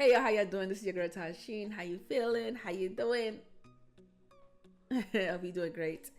Hey, y'all, how y'all doing? This is your girl Tashin. How you feeling? How you doing? I'll be doing great.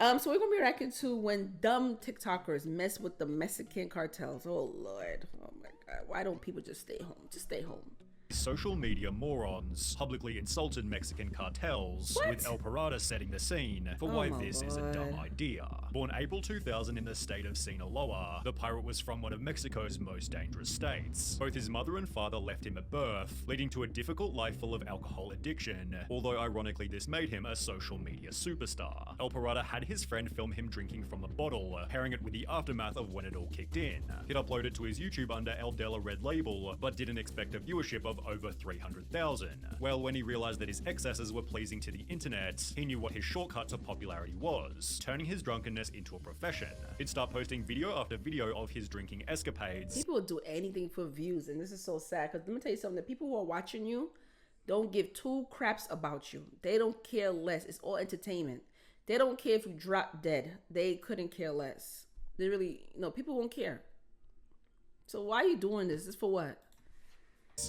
So we're gonna be reacting to when dumb TikTokers mess with the Mexican cartels. Oh Lord, oh my God, why don't people just stay home? Just stay home. Social media morons publicly insulted Mexican cartels, with El Pirata setting the scene for why this is a dumb idea. Born April 2000 in the state of Sinaloa, the pirate was from one of Mexico's most dangerous states. Both his mother and father left him at birth, leading to a difficult life full of alcohol addiction, although ironically this made him a social media superstar. El Pirata had his friend film him drinking from the bottle, pairing it with the aftermath of when it all kicked in. He'd upload it to his YouTube under El Dela Red Label, but didn't expect a viewership of over 300,000. Well, when he realized that his excesses were pleasing to the internet, he knew what his shortcut to popularity was, turning his drunkenness into a profession. He'd start posting video after video of his drinking escapades. People will do anything for views, and this is so sad, because let me tell you something, the people who are watching you don't give two craps about you. They don't care less. It's all entertainment. They don't care if you drop dead. They couldn't care less. They really, people won't care. So why are you doing this? It's for what?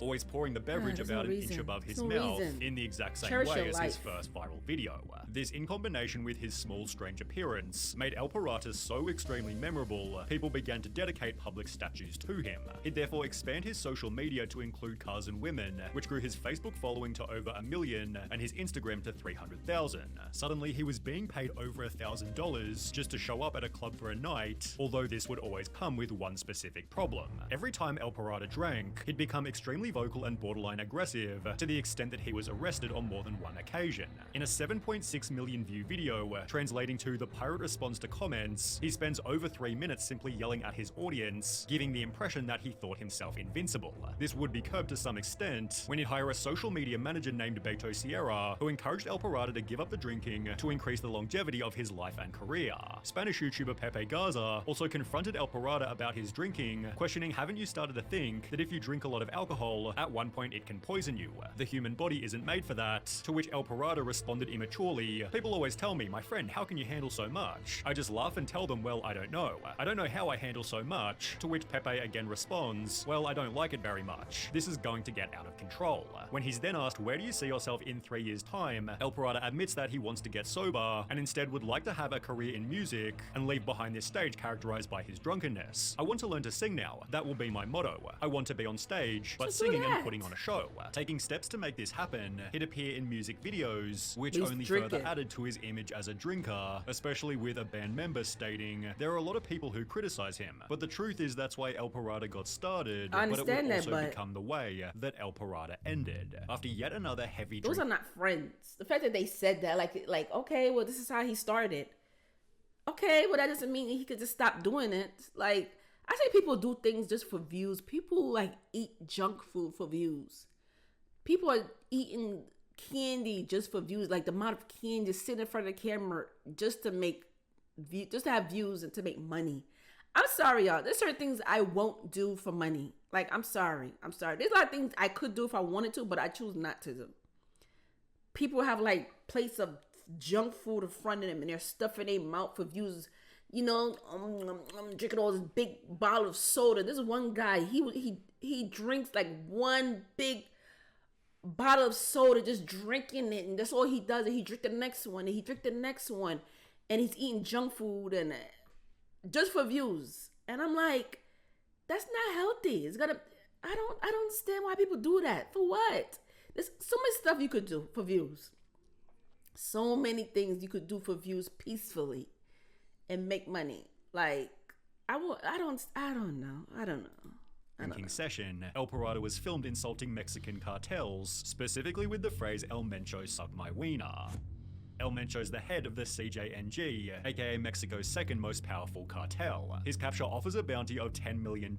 Always pouring the beverage about an inch above his mouth in the exact same way as his first viral video. This, in combination with his small, strange appearance, made El Pirata so extremely memorable, people began to dedicate public statues to him. He'd therefore expand his social media to include cars and women, which grew his Facebook following to over 1 million and his Instagram to 300,000. Suddenly, he was being paid over $1,000 just to show up at a club for a night, although this would always come with one specific problem. Every time El Pirata drank, he'd become extremely vocal and borderline aggressive, to the extent that he was arrested on more than one occasion. In a 7.6 million view video, translating to the pirate response to comments, he spends over 3 minutes simply yelling at his audience, giving the impression that he thought himself invincible. This would be curbed to some extent when he'd hire a social media manager named Beto Sierra, who encouraged El Pirata to give up the drinking to increase the longevity of his life and career. Spanish YouTuber Pepe Garza also confronted El Pirata about his drinking, questioning, "Haven't you started to think that if you drink a lot of alcohol, at one point it can poison you? The human body isn't made for that." To which El Pirata responded immaturely, "People always tell me, my friend, how can you handle so much?" I just laugh and tell them, well, I don't know. I don't know how I handle so much. To which Pepe again responds, well, I don't like it very much. This is going to get out of control. When he's then asked, where do you see yourself in 3 years' time? El Pirata admits that he wants to get sober and instead would like to have a career in music and leave behind this stage characterized by his drunkenness. I want to learn to sing now. That will be my motto. I want to be on stage, but singing and putting on a show. Taking steps to make this happen, he'd appear in music videos, which only further added to his image as a drinker, especially with a band member stating, there are a lot of people who criticize him, but the truth is that's why El Pirata got started, but it would also become the way that El Pirata ended. After yet another heavy Those are not friends. The fact that they said that, like, okay, well, this is how he started. Okay, well, that doesn't mean he could just stop doing it. Like, I say people do things just for views. People eat junk food for views. People are eating candy just for views. Like the amount of candy just sitting in front of the camera just to have views and to make money. I'm sorry, y'all. There's certain things I won't do for money. Like, I'm sorry. There's a lot of things I could do if I wanted to, but I choose not to do. People have plates of junk food in front of them and they're stuffing their mouth for views. I'm drinking all this big bottle of soda. This one guy, he drinks one big bottle of soda, just drinking it, and that's all he does. And he drink the next one, and he drink the next one, and he's eating junk food and just for views. And I'm like, that's not healthy. I don't understand why people do that. For what? There's so much stuff you could do for views. So many things you could do for views peacefully and make money. Like, I don't know. Drinking session, El Pirata was filmed insulting Mexican cartels, specifically with the phrase El Mencho suck my wiener. El Mencho's the head of the CJNG, aka Mexico's second most powerful cartel. His capture offers a bounty of $10 million,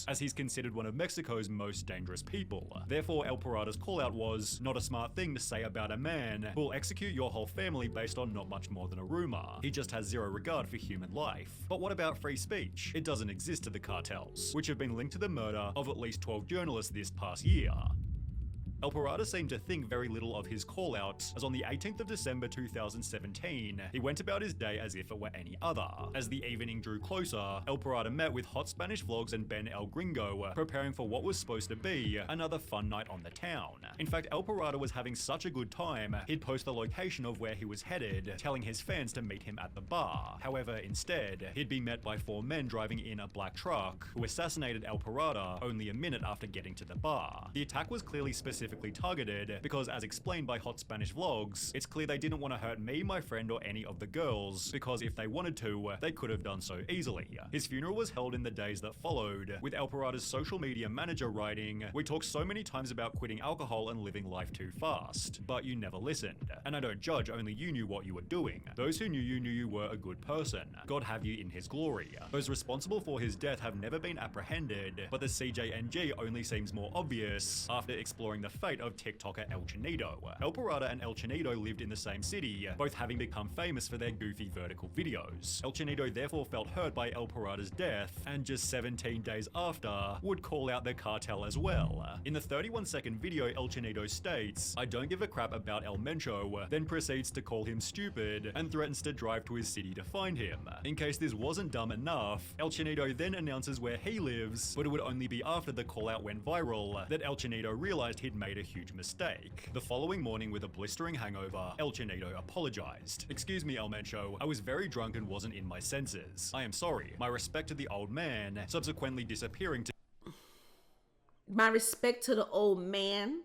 as he's considered one of Mexico's most dangerous people. Therefore, El Pirata's callout was, not a smart thing to say about a man who'll execute your whole family based on not much more than a rumor. He just has zero regard for human life. But what about free speech? It doesn't exist to the cartels, which have been linked to the murder of at least 12 journalists this past year. El Pirata seemed to think very little of his call-out, as on the 18th of December 2017, he went about his day as if it were any other. As the evening drew closer, El Pirata met with Hot Spanish Vlogs and Ben El Gringo, preparing for what was supposed to be another fun night on the town. In fact, El Pirata was having such a good time, he'd post the location of where he was headed, telling his fans to meet him at the bar. However, instead, he'd be met by 4 men driving in a black truck, who assassinated El Pirata only a minute after getting to the bar. The attack was clearly specifically targeted, because as explained by Hot Spanish Vlogs, it's clear they didn't want to hurt me, my friend, or any of the girls, because if they wanted to, they could have done so easily. His funeral was held in the days that followed, with El Pirata's social media manager writing, "We talked so many times about quitting alcohol and living life too fast, but you never listened. And I don't judge, only you knew what you were doing. Those who knew you were a good person. God have you in his glory." Those responsible for his death have never been apprehended, but the CJNG only seems more obvious after exploring the fate of TikToker El Chinito. El Pirata and El Chinito lived in the same city, both having become famous for their goofy vertical videos. El Chinito therefore felt hurt by El Pirata's death, and just 17 days after, would call out the cartel as well. In the 31-second video, El Chinito states, "I don't give a crap about El Mencho," then proceeds to call him stupid and threatens to drive to his city to find him. In case this wasn't dumb enough, El Chinito then announces where he lives, but it would only be after the call out went viral that El Chinito realized he'd made a huge mistake. The following morning, with a blistering hangover, El Chinito apologized. "Excuse me, El Mencho, I was very drunk and wasn't in my senses. I am sorry. My respect to the old man," subsequently disappearing to my respect to the old man.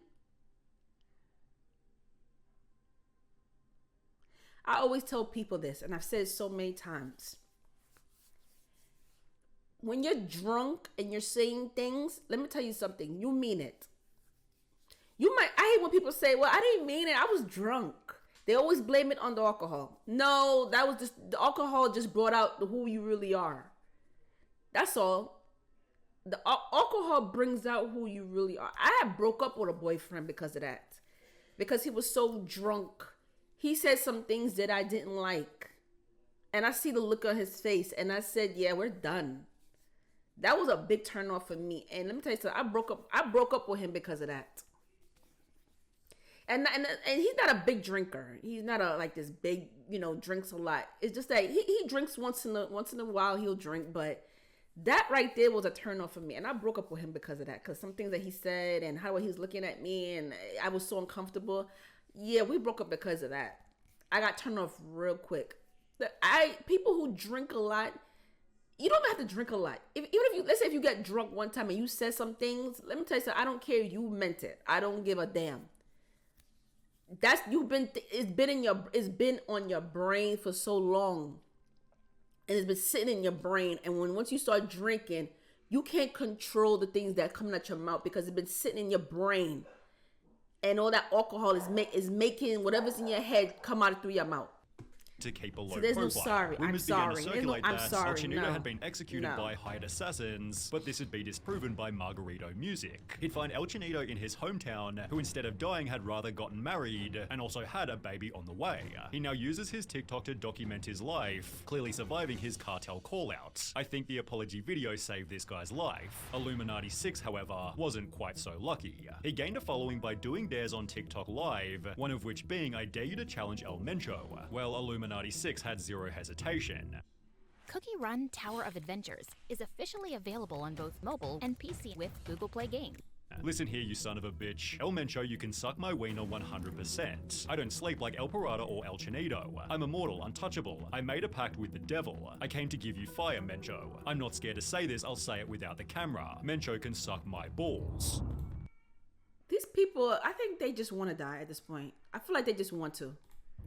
I always tell people this, and I've said it so many times. When you're drunk and you're saying things, let me tell you something, you mean it. I hate when people say, "Well, I didn't mean it, I was drunk." They always blame it on the alcohol. No, that was just, the alcohol just brought out who you really are. That's all. The alcohol brings out who you really are. I had broke up with a boyfriend because of that. Because he was so drunk. He said some things that I didn't like. And I see the look on his face, and I said, "Yeah, we're done." That was a big turn off for me. And let me tell you something, I broke up with him because of that. And he's not a big drinker. He's not like this big, drinks a lot. It's just that he drinks once in a while, he'll drink, but that right there was a turn off for me. And I broke up with him because of that. Because some things that he said and how he was looking at me, and I was so uncomfortable. Yeah, we broke up because of that. I got turned off real quick. People who drink a lot, you don't have to drink a lot. Even if you, let's say if you get drunk one time and you said some things, let me tell you something, I don't care if you meant it. I don't give a damn. It's been on your brain for so long. And it's been sitting in your brain. And once you start drinking, you can't control the things that come out your mouth because it's been sitting in your brain. And all that alcohol is making whatever's in your head come out through your mouth. To keep a low there's profile. No sorry. Rumors began to circulate that El Chinito no. had been executed by hired assassins, but this would be disproven by Margarito Music. He'd find El Chinito in his hometown, who instead of dying had rather gotten married, and also had a baby on the way. He now uses his TikTok to document his life, clearly surviving his cartel call-out. I think the apology video saved this guy's life. Illuminati 6, however, wasn't quite so lucky. He gained a following by doing dares on TikTok Live, one of which being I dare you to challenge El Mencho. Well, Illuminati 6 had zero hesitation. Cookie Run Tower of Adventures is officially available on both mobile and PC with Google Play Games. Listen here, you son of a bitch. El Mencho, you can suck my wiener 100%. I don't sleep like El Pirata or El Chinito. I'm immortal, untouchable. I made a pact with the devil. I came to give you fire, Mencho. I'm not scared to say this, I'll say it without the camera. Mencho can suck my balls. These people, I think they just want to die at this point. I feel like they just want to.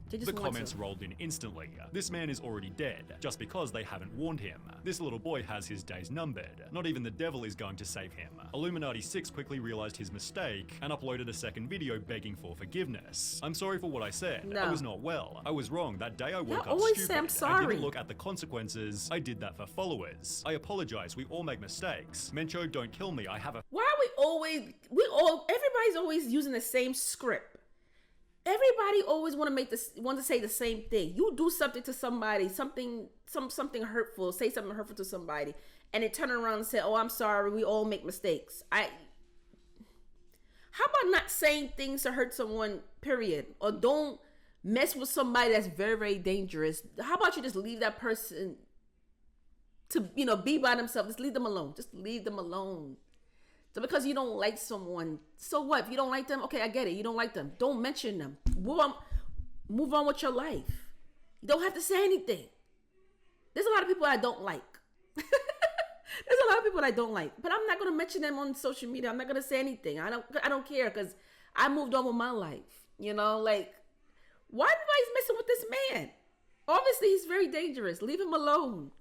The comments rolled in instantly. This man is already dead, just because they haven't warned him. This little boy has his days numbered. Not even the devil is going to save him. Illuminati 6 quickly realized his mistake and uploaded a second video begging for forgiveness. I'm sorry for what I said. No. I was not well. I was wrong. That day I woke up stupid. Say I'm sorry. I didn't look at the consequences. I did that for followers. I apologize. We all make mistakes. Mencho, don't kill me. I have a... Why are everybody's always using the same script. Everybody always want to say the same thing. You do something to somebody, something hurtful, say something hurtful to somebody, and they turn around and say, "Oh, I'm sorry. We all make mistakes." How about not saying things to hurt someone, period? Or don't mess with somebody that's very, very dangerous. How about you just leave that person to, be by themselves? Just leave them alone. Just leave them alone. So because you don't like someone, so what? If you don't like them, okay, I get it. You don't like them. Don't mention them. Move on with your life. You don't have to say anything. There's a lot of people I don't like. There's a lot of people I don't like, but I'm not gonna mention them on social media. I'm not gonna say anything. I don't care because I moved on with my life. Like, why everybody's messing with this man? Obviously, he's very dangerous. Leave him alone.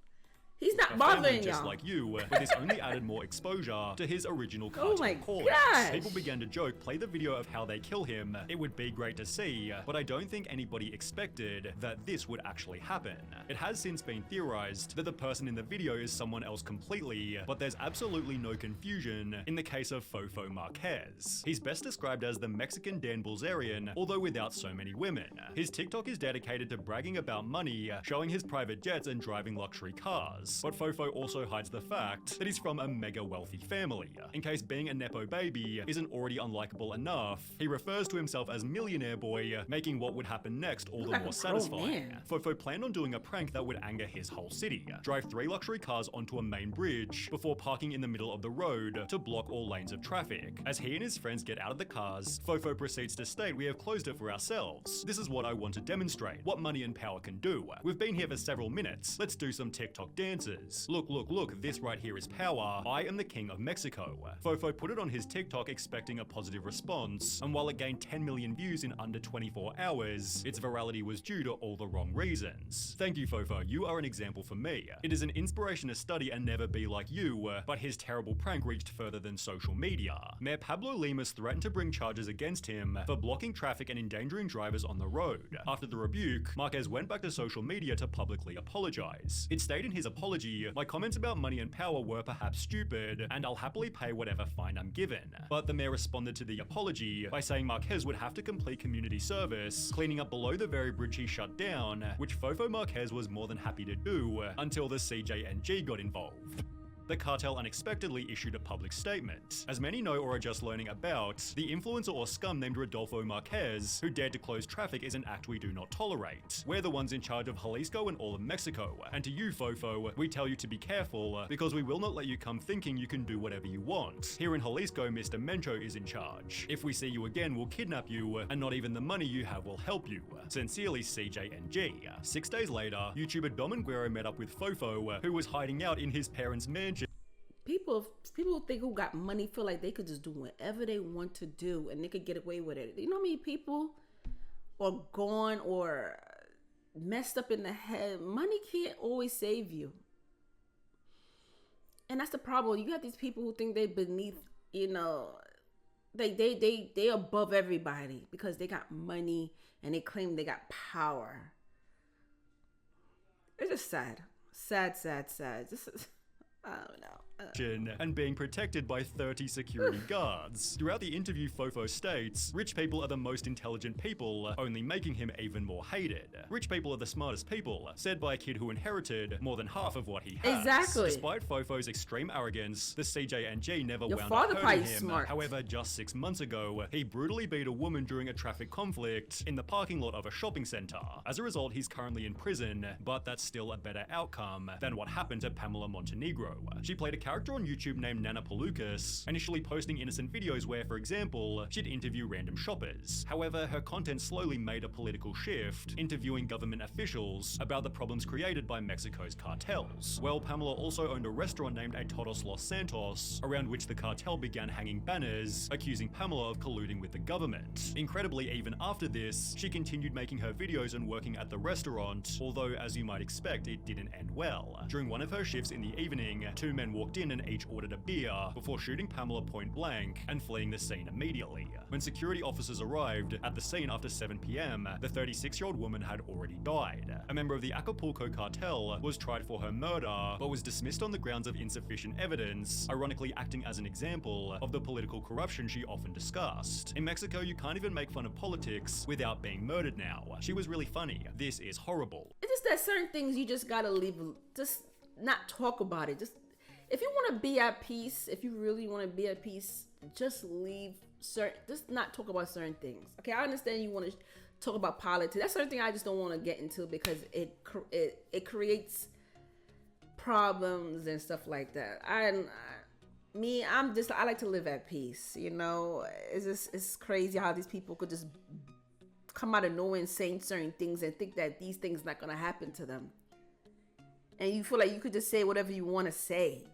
He's not bothering y'all. Just like you, but this only added more exposure to his original cartel callings. People began to joke, play the video of how they kill him. It would be great to see, but I don't think anybody expected that this would actually happen. It has since been theorized that the person in the video is someone else completely, but there's absolutely no confusion in the case of Fofo Marquez. He's best described as the Mexican Dan Bilzerian, although without so many women. His TikTok is dedicated to bragging about money, showing his private jets and driving luxury cars. But Fofo also hides the fact that he's from a mega wealthy family. In case being a nepo baby isn't already unlikable enough, he refers to himself as Millionaire Boy, making what would happen next all the more satisfying. Fofo planned on doing a prank that would anger his whole city. Drive 3 luxury cars onto a main bridge before parking in the middle of the road to block all lanes of traffic. As he and his friends get out of the cars, Fofo proceeds to state, "We have closed it for ourselves. This is what I want to demonstrate, what money and power can do. We've been here for several minutes. Let's do some TikTok dances. Look, this right here is power. I am the king of Mexico." Fofo put it on his TikTok expecting a positive response, and while it gained 10 million views in under 24 hours, its virality was due to all the wrong reasons. Thank you, Fofo, you are an example for me. It is an inspiration to study and never be like you, but his terrible prank reached further than social media. Mayor Pablo Lemus threatened to bring charges against him for blocking traffic and endangering drivers on the road. After the rebuke, Marquez went back to social media to publicly apologize. It stated in his apology, "My comments about money and power were perhaps stupid, and I'll happily pay whatever fine I'm given." But the mayor responded to the apology by saying Marquez would have to complete community service, cleaning up below the very bridge he shut down, which Fofo Marquez was more than happy to do until the CJNG got involved. The cartel unexpectedly issued a public statement. As many know or are just learning about, the influencer or scum named Rodolfo Marquez, who dared to close traffic, is an act we do not tolerate. We're the ones in charge of Jalisco and all of Mexico, and to you, Fofo, we tell you to be careful, because we will not let you come thinking you can do whatever you want. Here in Jalisco, Mr. Mencho is in charge. If we see you again, we'll kidnap you, and not even the money you have will help you. Sincerely, CJNG. 6 days later, YouTuber Dom Guerrero met up with Fofo, who was hiding out in his parents' mansion. People think who got money feel like they could just do whatever they want to do and they could get away with it. You know how many people are gone or messed up in the head? Money can't always save you. And that's the problem. You got these people who think they're beneath, they above everybody because they got money and they claim they got power. It's just sad. Sad. This is, I don't know. And being protected by 30 security guards. Throughout the interview, Fofo states, "Rich people are the most intelligent people, only making him even more hated. Rich people are the smartest people," said by a kid who inherited more than half of what he has. Exactly. Despite Fofo's extreme arrogance, the CJNG never wound up hurting him. Smart. However, just 6 months ago, he brutally beat a woman during a traffic conflict in the parking lot of a shopping center. As a result, he's currently in prison, but that's still a better outcome than what happened to Pamela Montenegro. She played a character on YouTube named Nana Pelucas, initially posting innocent videos where, for example, she'd interview random shoppers. However, her content slowly made a political shift, interviewing government officials about the problems created by Mexico's cartels. Well, Pamela also owned a restaurant named A Todos Los Santos, around which the cartel began hanging banners, accusing Pamela of colluding with the government. Incredibly, even after this, she continued making her videos and working at the restaurant, although, as you might expect, it didn't end well. During one of her shifts in the evening, 2 men walked in and each ordered a beer before shooting Pamela point blank and fleeing the scene immediately. When security officers arrived at the scene after 7 p.m, the 36-year-old woman had already died. A member of the Acapulco cartel was tried for her murder, but was dismissed on the grounds of insufficient evidence, ironically acting as an example of the political corruption she often discussed. In Mexico, you can't even make fun of politics without being murdered now. She was really funny. This is horrible. It's just that certain things you just gotta leave, just not talk about it. Just if you want to be at peace, if you really want to be at peace, just leave just not talk about certain things. Okay, I understand you want to talk about politics. That's certain thing I just don't want to get into because it creates problems and stuff like that. I like to live at peace. You know, it's crazy how these people could just come out of nowhere and saying certain things and think that these things not gonna happen to them, and you feel like you could just say whatever you want to say.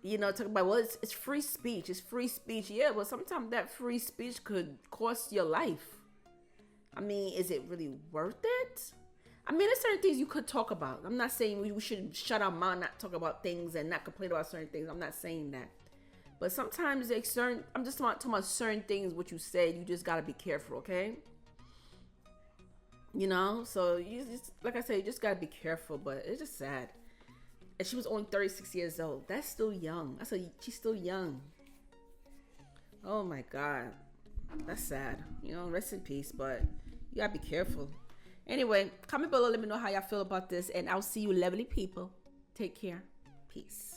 You know, talk about, well, it's free speech. It's free speech. Yeah, but sometimes that free speech could cost your life. I mean, is it really worth it? I mean, there's certain things you could talk about. I'm not saying we should shut our mouth, not talk about things, and not complain about certain things. I'm not saying that. But sometimes I'm just talking about certain things, what you said, you just got to be careful, okay? You know? So, you just, like I said, you just got to be careful, but it's just sad. And she was only 36 years old. That's still young. She's still young. Oh my God. That's sad. You know, rest in peace, but you gotta be careful. Anyway, comment below, let me know how y'all feel about this, and I'll see you lovely people. Take care. Peace.